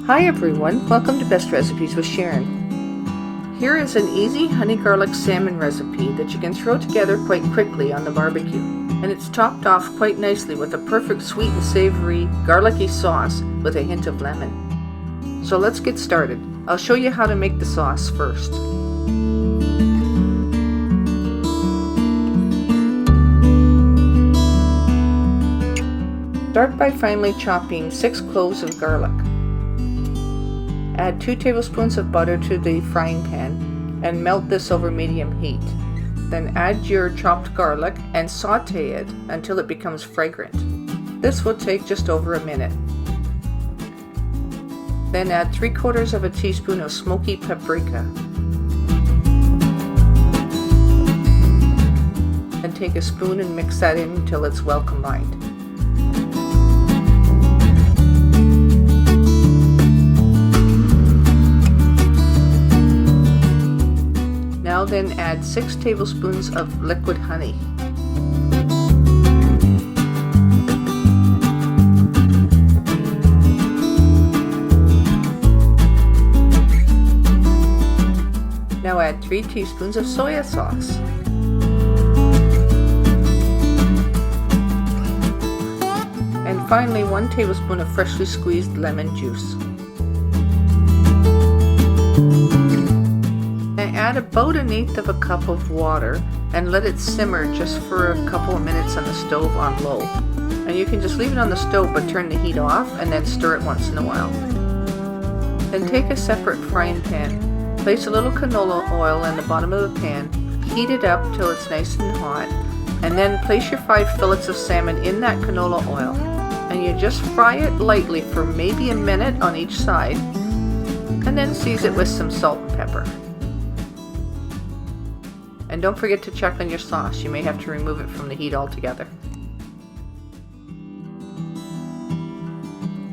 Hi everyone, welcome to Best Recipes with Sharon. Here is an easy honey garlic salmon recipe that you can throw together quite quickly on the barbecue. And it's topped off quite nicely with a perfect sweet and savory garlicky sauce with a hint of lemon. So let's get started. I'll show you how to make the sauce first. Start by finely chopping 6 cloves of garlic. Add 2 tablespoons of butter to the frying pan and melt this over medium heat. Then add your chopped garlic and saute it until it becomes fragrant. This will take just over a minute. Then add 3/4 of a teaspoon of smoky paprika. And take a spoon and mix that in until it's well combined. Now then add 6 tablespoons of liquid honey. Now add 3 teaspoons of soya sauce. And finally 1 tablespoon of freshly squeezed lemon juice. Add about 1/8 of a cup of water and let it simmer just for a couple of minutes on the stove on low. And you can just leave it on the stove but turn the heat off and then stir it once in a while. Then take a separate frying pan. Place a little canola oil in the bottom of the pan, heat it up till it's nice and hot, and then place your 5 fillets of salmon in that canola oil. And you just fry it lightly for maybe a minute on each side, and then season it with some salt and pepper. And don't forget to check on your sauce. You may have to remove it from the heat altogether.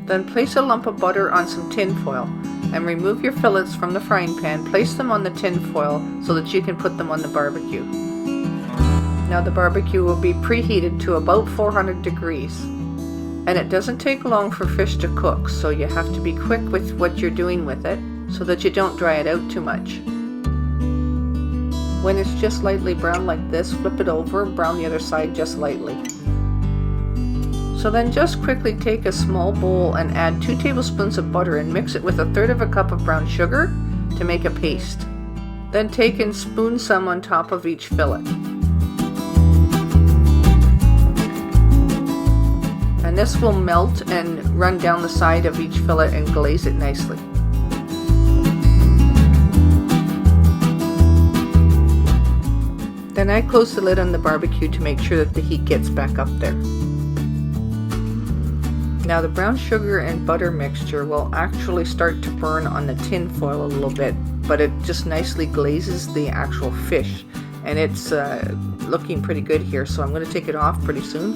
Then place a lump of butter on some tin foil and remove your fillets from the frying pan. Place them on the tin foil so that you can put them on the barbecue. Now the barbecue will be preheated to about 400 degrees. And it doesn't take long for fish to cook, so you have to be quick with what you're doing with it so that you don't dry it out too much. When it's just lightly brown like this, flip it over and brown the other side just lightly. So then just quickly take a small bowl and add 2 tablespoons of butter and mix it with 1/3 of a cup of brown sugar to make a paste. Then take and spoon some on top of each fillet. And this will melt and run down the side of each fillet and glaze it nicely. Then I close the lid on the barbecue to make sure that the heat gets back up there. Now the brown sugar and butter mixture will actually start to burn on the tin foil a little bit, but it just nicely glazes the actual fish. And it's looking pretty good here, so I'm going to take it off pretty soon.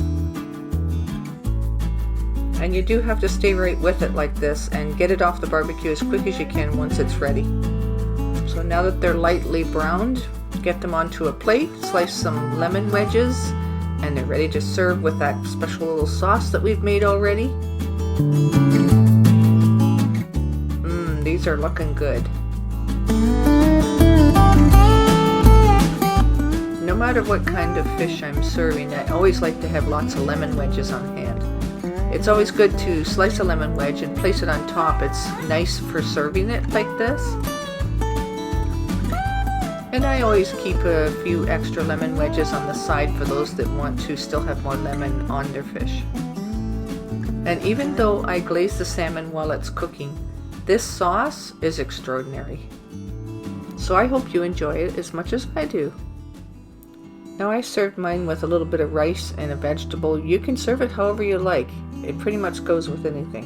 And you do have to stay right with it like this and get it off the barbecue as quick as you can once it's ready. So now that they're lightly browned, get them onto a plate, slice some lemon wedges, and they're ready to serve with that special little sauce that we've made already. These are looking good. No matter what kind of fish I'm serving, I always like to have lots of lemon wedges on hand. It's always good to slice a lemon wedge and place it on top. It's nice for serving it like this. And I always keep a few extra lemon wedges on the side for those that want to still have more lemon on their fish. And even though I glaze the salmon while it's cooking, this sauce is extraordinary. So I hope you enjoy it as much as I do. Now I served mine with a little bit of rice and a vegetable. You can serve it however you like. It pretty much goes with anything.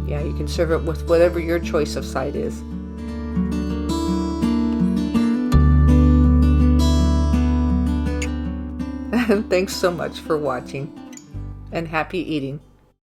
Yeah, you can serve it with whatever your choice of side is. Thanks so much for watching, and happy eating.